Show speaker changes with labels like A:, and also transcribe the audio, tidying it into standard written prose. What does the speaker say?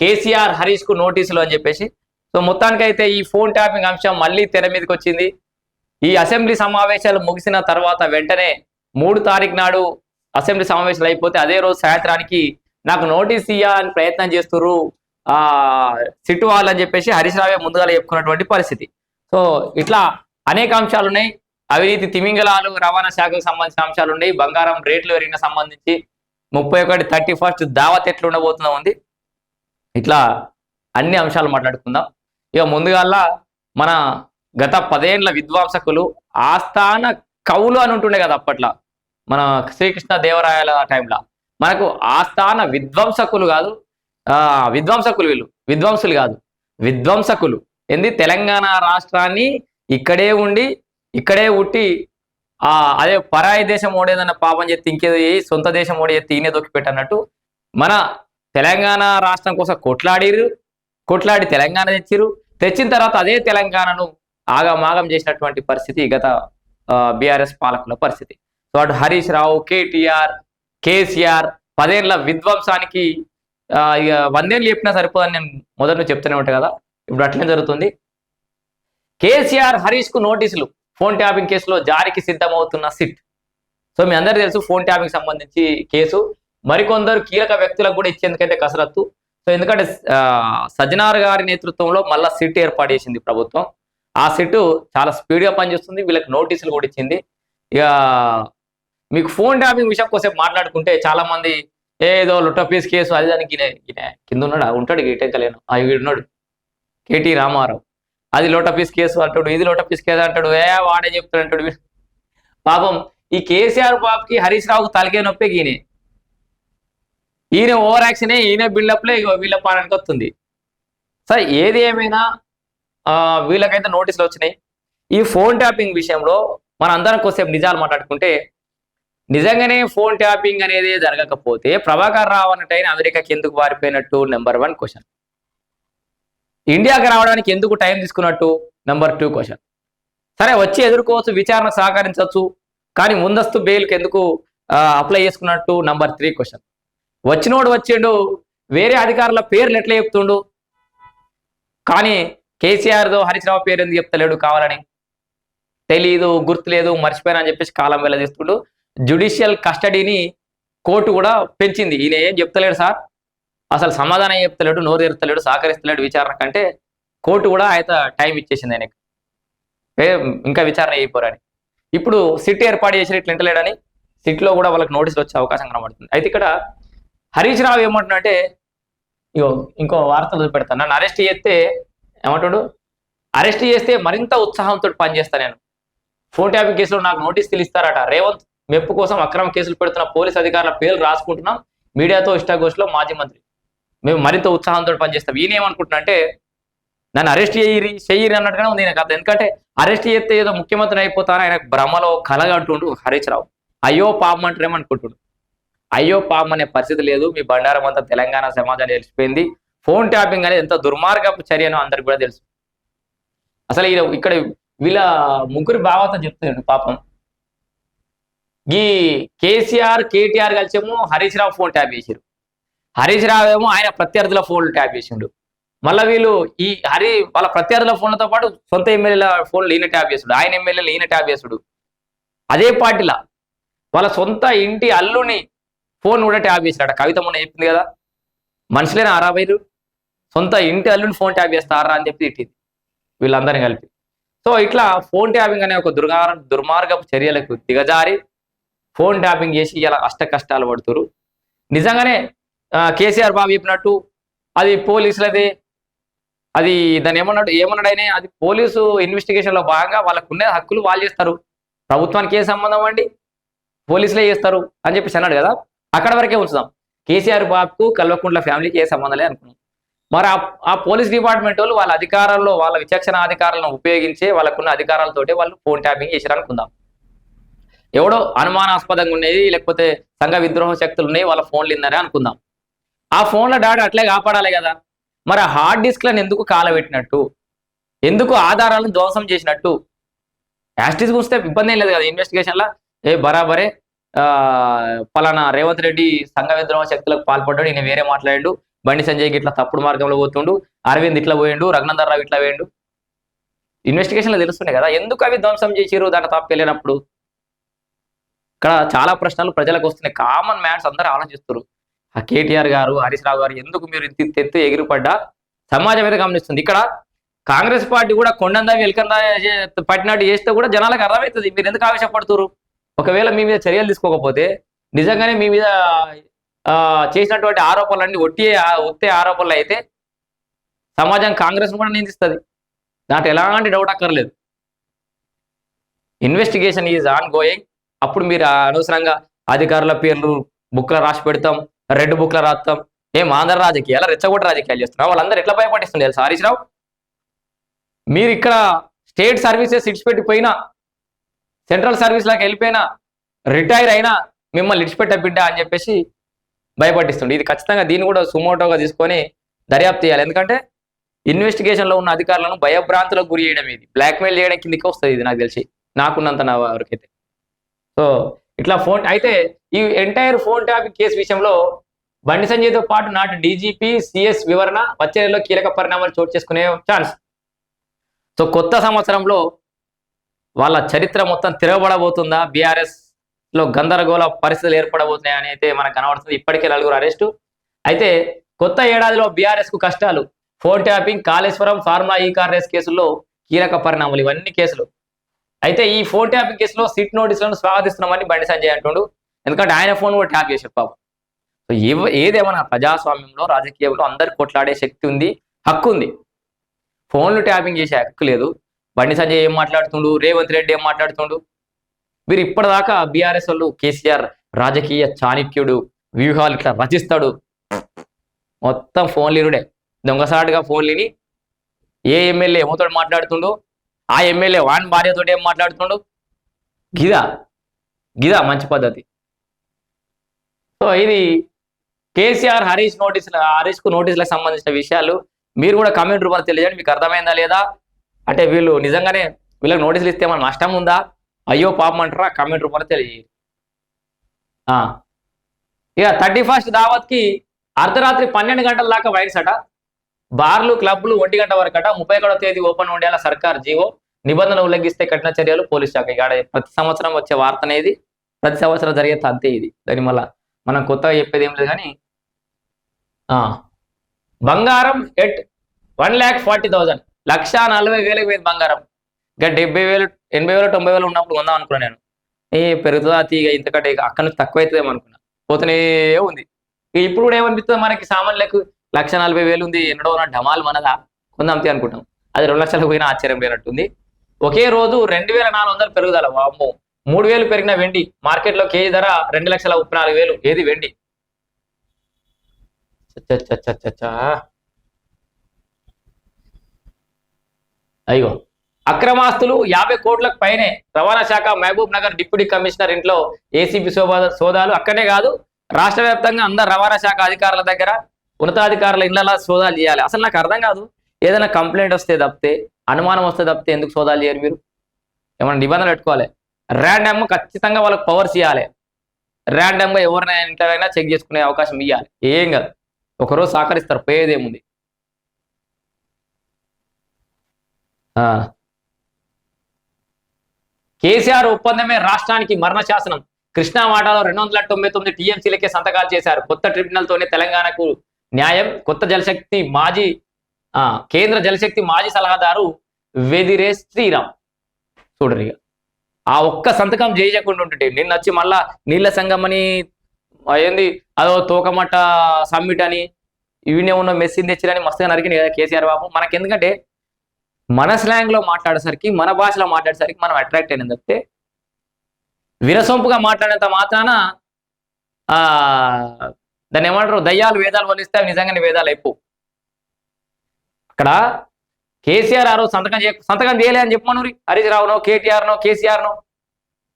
A: కేసీఆర్ హరీష్ కు నోటీసులు అని చెప్పేసి. సో మొత్తానికైతే ఈ ఫోన్ ట్యాపింగ్ అంశం మళ్ళీ తెర మీదకి వచ్చింది. ఈ అసెంబ్లీ సమావేశాలు ముగిసిన తర్వాత వెంటనే 3 తారీఖు నాడు అసెంబ్లీ సమావేశాలు అయిపోతే అదే రోజు సాయంత్రానికి నాకు నోటీస్ ఇయ్యాలని ప్రయత్నం చేస్తున్నారు సిట్ వాళ్ళని చెప్పేసి హరీష్ రావే ముందుగా చెప్పుకున్నటువంటి పరిస్థితి. సో ఇట్లా అనేక అంశాలు ఉన్నాయి. అవినీతి తిమింగలాలు రవాణా శాఖకు సంబంధించిన అంశాలు ఉన్నాయి. బంగారం రేట్లు పెరిగిన సంబంధించి 31 31 దావత్ ఎట్లా ఉండబోతుందో ఉంది. ఇట్లా అన్ని అంశాలు మాట్లాడుకుందాం. ఇక ముందుగాల్లా మన గత 10 ఏళ్ల విద్వాంసకులు ఆస్థాన కవులు అని ఉంటుండే కదా అప్పట్లో మన శ్రీకృష్ణ దేవరాయల టైంలో. మనకు ఆస్థాన విద్వాంసకులు కాదు, విద్వాంసకులు వీళ్ళు విద్వాంసులు కాదు విద్వాంసకులు. తెలంగాణ రాష్ట్రాన్ని ఇక్కడే ఉండి ఇక్కడే ఉట్టి అదే పరాయి దేశం ఓడేదన్న పాపం చెప్తే ఇంకేదో సొంత దేశం ఓడి చెప్తే ఈయనే దొక్కి పెట్టన్నట్టు మన తెలంగాణ రాష్ట్రం కోసం కొట్లాడి తెలంగాణ తెచ్చిన తర్వాత అదే తెలంగాణను ఆగమాగం చేసినటువంటి పరిస్థితి గత బీఆర్ఎస్ పాలకుల పరిస్థితి. సో అటు హరీష్ రావు, కేటీఆర్, కేసీఆర్ 10 ఏళ్ల విధ్వంసానికి ఇక 100 ఏళ్ళు చెప్పినా సరిపోదని నేను మొదటి చెప్తూనే ఉంటాను కదా. ఇప్పుడు అట్లనే జరుగుతుంది. కేసీఆర్ హరీష్ కు నోటీసులు ఫోన్ ట్యాపింగ్ కేసులో జారీకి సిద్ధమవుతున్న సిట్. సో మీ అందరికీ తెలుసు ఫోన్ ట్యాపింగ్ సంబంధించి కేసు మరికొందరు కీలక వ్యక్తులకు కూడా ఇచ్చేందుకైతే కసరత్తు. సో ఎందుకంటే సజ్జనార్ గారి నేతృత్వంలో మళ్ళా సిట్ ఏర్పాటు చేసింది ప్రభుత్వం. ఆ సిట్ చాలా స్పీడ్గా పనిచేస్తుంది. వీళ్ళకి నోటీసులు కూడా ఇచ్చింది. ఇక మీకు ఫోన్ ట్యాపింగ్ విషయం కోసం మాట్లాడుకుంటే చాలా మంది ఏదో లుట్టపీస్ కేసు అది దానికి కింద ఉంటాడు ఇటెక్కలేను ఉన్నాడు కేటీ రామారావు, అది లోటపీస్ కేసు అంటాడు, ఇది లోటపీస్ కేసు అంటాడు, వాడే చెప్తాడు అంటాడు. పాపం ఈ కేసీఆర్ బాబుకి హరీష్ రావుకు తలకే నొప్పే ఈయన ఓవర్ యాక్షనే, ఈయన బిల్డప్లే వీళ్ళ పాడానికి వస్తుంది. సరే ఏది ఏమైనా వీళ్ళకైతే నోటీసులు వచ్చినాయి. ఈ ఫోన్ ట్యాపింగ్ విషయంలో మన అందరం కొద్దిసేపు నిజాలు మాట్లాడుకుంటే నిజంగానే ఫోన్ ట్యాపింగ్ అనేది జరగకపోతే ప్రభాకర్ రావు అన్నట్టయిన అమెరికాకి ఎందుకు పారిపోయినట్టు నెంబర్ 1 క్వశ్చన్. ఇండియాకి రావడానికి ఎందుకు టైం తీసుకున్నట్టు నెంబర్ 2 క్వశ్చన్. సరే వచ్చి ఎదుర్కోవచ్చు, విచారణ సహకరించవచ్చు, కానీ ముందస్తు బెయిల్కి ఎందుకు అప్లై చేసుకున్నట్టు నెంబర్ 3 క్వశ్చన్. వచ్చినోడు వచ్చిండు, వేరే అధికారుల పేర్లు ఎట్లా చెప్తుండు, కానీ కేసీఆర్దో హరీష్ రావు పేరు ఎందుకు చెప్తలేడు కావాలని, తెలీదు, గుర్తులేదు, మర్చిపోయినా అని చెప్పేసి కాలం వెళ్ళదీస్తుండు. జ్యుడిషియల్ కస్టడీని కోర్టు కూడా పెంచింది. ఈయన ఏం చెప్తలేడు సార్, అసలు సమాధానం చెప్తలేడు, నోరు తెరుతలేడు, సహకరిస్తలేడు విచారణ కంటే కోర్టు కూడా ఆయన టైం ఇచ్చేసింది ఆయనకి, ఇంకా విచారణ అయిపోరని. ఇప్పుడు సిట్ ఏర్పాటు చేసి ఇట్లా ఇంటలేడని సిట్లో కూడా వాళ్ళకి నోటీసులు వచ్చే అవకాశం కనబడుతుంది. అయితే ఇక్కడ హరీష్ రావు ఏమంటున్నాడంటే ఇంకో వార్త చూపెడతాను, నన్ను అరెస్ట్ చేస్తే ఏమంటాడు, అరెస్ట్ చేస్తే మరింత ఉత్సాహంతో పనిచేస్తా నేను, ఫోన్ ట్యాపింగ్ కేసులో నాకు నోటీస్ తెలుస్తారట, రేవంత్ మెప్పు కోసం అక్రమ కేసులు పెడుతున్న పోలీస్ అధికారుల పేర్లు రాసుకుంటున్నాం, మీడియాతో ఇష్టాగోష్లో మాజీ మంత్రి, మేము మరింత ఉత్సాహంతో పనిచేస్తాం. ఈయన ఏమనుకుంటున్నా అంటే నన్ను అరెస్ట్ చెయ్యిరి అన్నట్టుగానే ఉంది నాకు అర్థం. ఎందుకంటే అరెస్ట్ చేస్తే ఏదో ముఖ్యమంత్రిని అయిపోతాను ఆయన భ్రమలో కలగంటుండు హరీష్ రావు. అయ్యో పాపం అంటారేమనుకుంటుండు. అయ్యో పాపం అనే పరిస్థితి లేదు. మీ బండారం అంతా తెలంగాణ సమాజాన్ని తెలిసిపోయింది. ఫోన్ ట్యాపింగ్ అనేది ఎంత దుర్మార్గపు చర్యనో అందరికి కూడా తెలుసు. అసలు ఇక్కడ వీళ్ళ ముగ్గురు భావత చెప్తున్నాడు పాపం. ఈ కేసీఆర్, కేటీఆర్ కలిసేమో హరీష్ రావు ఫోన్ ట్యాప్ చేసారు, హరీష్ రావు ఏమో ఆయన ప్రత్యర్థుల ఫోన్లు ట్యాప్ చేసిండు. మళ్ళీ వీళ్ళు ఈ వాళ్ళ ప్రత్యర్థుల ఫోన్లతో పాటు సొంత ఎమ్మెల్యేల ఫోన్లు ఈయన ట్యాప్ చేసుడు, ఆయన ఎమ్మెల్యేలు ఈయన ట్యాప్ చేసుడు. అదే పార్టీలా వాళ్ళ సొంత ఇంటి అల్లుని ఫోన్ కూడా ట్యాప్ చేసినాడు. కవిత మొన్న చెప్పింది కదా, మనుషులేనా ఆరాబైరు, సొంత ఇంటి అల్లుని ఫోన్ ట్యాప్ చేస్తారా అని చెప్పి తిట్టింది వీళ్ళందరినీ కలిపి. సో ఇట్లా ఫోన్ ట్యాపింగ్ అనే ఒక దుర్మార్గపు చర్యలకు దిగజారి ఫోన్ ట్యాపింగ్ చేసి ఇలా కష్టాలు పడుతురు. నిజంగానే కేసీఆర్ బాబు చెప్పినట్టు అది పోలీసులదే, అది దాన్ని ఏమన్నాడైనా అది పోలీసు ఇన్వెస్టిగేషన్ లో భాగంగా వాళ్ళకున్న హక్కులు వాళ్ళు చేస్తారు, ప్రభుత్వానికి ఏ సంబంధం అండి, పోలీసులే చేస్తారు అని చెప్పేసి అన్నాడు కదా. అక్కడ వరకే ఉంచుదాం. కేసీఆర్ బాబుకు కల్వకుంట్ల ఫ్యామిలీకి ఏ సంబంధం అనుకున్నాం. మరి ఆ పోలీస్ డిపార్ట్మెంట్ వాళ్ళు వాళ్ళ అధికారాల్లో వాళ్ళ విచక్షణ అధికారాలను ఉపయోగించే వాళ్ళకున్న అధికారాలతోటి వాళ్ళు ఫోన్ ట్యాపింగ్ చేశారు అనుకుందాం. ఎవడో అనుమానాస్పదంగా ఉండేది లేకపోతే సంఘ విద్రోహ శక్తులు ఉన్నాయి వాళ్ళ ఫోన్లు ఇన్నారే అనుకుందాం. ఆ ఫోన్ల డాటా అట్లే కాపాడాలి కదా. మరి ఆ హార్డ్ డిస్క్లను ఎందుకు కాలబెట్టినట్టు, ఎందుకు ఆధారాలను ధ్వంసం చేసినట్టు, యాస్టిస్ చూస్తే ఇబ్బంది ఏం లేదు కదా ఇన్వెస్టిగేషన్లో. బరాబరే పలానా రేవంత్ రెడ్డి సంఘ విద్రోహ శక్తులకు పాల్పడ్డాడు, ఈయన వేరే మాట్లాడాడు, బండి సంజయ్ ఇట్లా తప్పుడు మార్గంలో పోతుండు, అరవింద్ ఇట్లా పోయిండు, రఘునందన్ రావు ఇట్లా పోయిండు. ఇన్వెస్టిగేషన్లో తెలుస్తున్నాయి కదా, ఎందుకు అవి ధ్వంసం చేసిరు దాంట్లో తప్పు వెళ్ళినప్పుడు. ఇక్కడ చాలా ప్రశ్నలు ప్రజలకు వస్తున్నాయి, కామన్ మ్యాన్స్ అందరూ ఆలోచిస్తారు. ఆ కేటీఆర్ గారు, హరీష్ రావు గారు ఎందుకు మీరు ఇంత ఎత్తు ఎగిరిపడ్డా సమాజం మీద గమనిస్తుంది. ఇక్కడ కాంగ్రెస్ పార్టీ కూడా కొండందా వెల్కందా పట్టినట్టు చేస్తే కూడా జనాలకు అర్థమవుతుంది మీరు ఎందుకు ఆవేశపడుతున్నారు. ఒకవేళ మీ మీద చర్యలు తీసుకోకపోతే నిజంగానే మీ మీద చేసినటువంటి ఆరోపణలన్నీ ఒత్తే ఆరోపణలు అయితే సమాజం కాంగ్రెస్ కూడా నిందిస్తుంది. దాంట్లో ఎలాంటి డౌట్ అక్కర్లేదు. Investigation is on going. అప్పుడు మీరు అనవసరంగా అధికారుల పేర్లు బుక్లో రాసి పెడతాం, రెడ్ బుక్లో రాస్తాం, ఆంధ్ర రాజకీయాలు రెచ్చగొట్ట రాజకీయాలు చేస్తున్నాం, వాళ్ళందరూ ఎట్లా భయపడిస్తుంది తెలుసా హరీష్ రావు. మీరు ఇక్కడ స్టేట్ సర్వీసెస్ ఇడిచిపెట్టిపోయినా, సెంట్రల్ సర్వీస్లోకి వెళ్ళిపోయినా, రిటైర్ అయినా మిమ్మల్ని ఇడిచిపెట్ట బిడ్డ అని చెప్పేసి భయపట్టిస్తుండే. ఇది ఖచ్చితంగా దీన్ని కూడా సుమోటోగా తీసుకొని దర్యాప్తు చేయాలి. ఎందుకంటే ఇన్వెస్టిగేషన్లో ఉన్న అధికారులను భయభ్రాంతులకు గురి చేయడం, ఇది బ్లాక్మెయిల్ చేయడం కిందకి వస్తుంది. ఇది నాకు తెలిసి, నాకున్నంత నా వరకైతే. సో ఇట్లా ఫోన్ అయితే ఈ ఎంటైర్ ఫోన్ ట్యాపింగ్ కేసు విషయంలో బండి సంజయ్తో పాటు నాటి డీజీపీ సిఎస్ వివరణ వచ్చే నెలలో కీలక పరిణామాలు చోటు చేసుకునే ఛాన్స్. సో కొత్త సంవత్సరంలో వాళ్ళ చరిత్ర మొత్తం తిరగబడబోతుందా, బీఆర్ఎస్ లో గందరగోళ పరిస్థితులు ఏర్పడబోతున్నాయి అని అయితే మనకు కనబడుతుంది. ఇప్పటికే 4 అరెస్టు. అయితే కొత్త ఏడాదిలో బీఆర్ఎస్ కు కష్టాలు, ఫోన్ ట్యాపింగ్, కాళేశ్వరం, ఫార్ములా ఈ కార్ రేస్ కేసుల్లో కీలక పరిణామాలు, ఇవన్నీ కేసులు. అయితే ఈ ఫోన్ ట్యాపింగ్ కేసులో సిట్ నోటీసులను స్వాగతిస్తున్నామని బండి సంజయ్ అంటుండు. ఎందుకంటే ఆయన ఫోన్ కూడా ట్యాప్ చేశారు పాపం. సో ఏదేమన్నా ప్రజాస్వామ్యంలో, రాజకీయంలో అందరికి కొట్లాడే శక్తి ఉంది, హక్కు ఉంది. ఫోన్లు ట్యాపింగ్ చేసే హక్కు లేదు. బండి సంజయ్ ఏం మాట్లాడుతుండు, రేవంత్ రెడ్డి ఏం మాట్లాడుతుండు. మీరు ఇప్పటిదాకా బీఆర్ఎస్ వాళ్ళు కేసీఆర్ రాజకీయ చాణక్యుడు, వ్యూహాలు ఇట్లా రచిస్తాడు, మొత్తం ఫోన్లీనుడే, దొంగసాటుగా ఫోన్లిని ఏ ఎమ్మెల్యే ఏమోతో మాట్లాడుతుండు, ఆ ఎమ్మెల్యే వాన్ భార్యతో ఏం మాట్లాడుతుండు. గిదా మంచి పద్ధతి. సో ఇది కేసీఆర్ హరీష్కు నోటీసులకు సంబంధించిన విషయాలు మీరు కూడా కామెంట్ రూపంలో తెలియజేయండి. మీకు అర్థమైందా లేదా, అంటే వీళ్ళు నిజంగానే వీళ్ళకి నోటీసులు ఇస్తే మన నష్టం ఉందా, అయ్యో పాపం అంటారా, కామెంట్ రూపంలో తెలియజేయండి. ఇక 31st దావత్కి అర్ధరాత్రి 12 గంటల దాకా వైన్స్ అట, బార్లు క్లబ్లు 1 గంట వరకు అట, 31వ తేదీ ఓపెన్ ఉండేలా సర్కార్ జీవో, నిబంధనలు ఉల్లంఘిస్తే కఠిన చర్యలు పోలీస్ శాఖ. ఇక్కడ ప్రతి సంవత్సరం వచ్చే వార్త అనేది ప్రతి సంవత్సరం జరిగే అంతే ఇది. దాని వల్ల మనం కొత్తగా చెప్పేది ఏం లేదు. కానీ బంగారం ఎట్ 1,40,000, 1,40,000 పోయింది బంగారం. ఇంకా 70,000, 80,000, 90,000 ఉన్నప్పుడు కొందాం అనుకున్నాను నేను. పెరుగుతుందా తీగ, ఇంతకంటే అక్కడ నుంచి తక్కువ అవుతుందేమో అనుకున్నా, పోతూనే ఉంది. ఇప్పుడు కూడా ఏమనిపిస్తుంది మనకి, సామాన్లకు 1,40,000 ఉంది, ఎన్నడో నా డమాల్ మనదా, కొందాంతే అనుకుంటాం. అది 2 లక్షలకు పోయినా ఆశ్చర్యం లేనట్టుంది. ఒకే రోజు 2,400 పెరుగుదల, వామ్మో. 3,000 పెరిగిన వెండి, మార్కెట్లో కేజీ ధర 2,34,000. ఏది వెండి. అయ్యో, అక్రమాస్తులు 50 కోట్లకు పైనే. రవాణా శాఖ మహబూబ్ నగర్ డిప్యూటీ కమిషనర్ ఇంట్లో ఏసీబీ సోదాలు. అక్కడే కాదు, రాష్ట్ర వ్యాప్తంగా అందరు రవాణా శాఖ అధికారుల దగ్గర, ఉన్నతాధికారుల ఇళ్లలో సోదాలు చేయాలి. అసలు నాకు అర్థం కాదు, ఏదైనా కంప్లైంట్ వస్తే తప్పితే, అనుమానం వస్తే తప్పితే ఎందుకు సోదాలు చేయరు మీరు? ఏమైనా నిబంధనలు పెట్టుకోవాలి. ర్యాండమ్గా ఖచ్చితంగా వాళ్ళకి పవర్స్ ఇవ్వాలి. ర్యాండమ్గా ఎవరినైనా ఇంట్లోనైనా చెక్ చేసుకునే అవకాశం ఇవ్వాలి. ఏం కాదు, ఒకరోజు సహకరిస్తారు, పోయేదేముంది. కేసీఆర్ ఒప్పందమే రాష్ట్రానికి మరణ శాసనం. కృష్ణా వాటాలో 299 టీఎంసీలకే సంతకాలు చేశారు. కొత్త ట్రిబ్యునల్తోనే తెలంగాణకు న్యాయం. కొత్త జలశక్తి మాజీ కేంద్ర జలశక్తి మాజీ సలహాదారు వెదిరే శ్రీరామ్. చూడరు, ఇక ఆ ఒక్క సంతకం చేయకుండా ఉంటుంటే నిన్న వచ్చి మళ్ళా నీళ్ళ సంఘం అని ఏంది, అదో తోకమట్ట సమ్మిట్ అని, ఇవినే ఉన్న మెస్సిన్ తెచ్చిరని మస్తుగా నరికింది కదా కేసీఆర్ బాబు. మనకి ఎందుకంటే మన స్లాంగ్ లో మాట్లాడేసరికి, మన భాషలో మాట్లాడేసరికి మనం అట్రాక్ట్ అయిన తప్పితే విరసొంపుగా మాట్లాడేంత మాత్రాన దాన్ని ఏమంటారు, దయ్యాలు వేదాలు వలిస్తే అవి నిజంగానే వేదాలు అయిపో. అక్కడ కేసీఆర్ ఆ రోజు సంతకం చేయలే అని చెప్పమను, హరీష్ రావునో, కేటీఆర్నో, కేసీఆర్నో.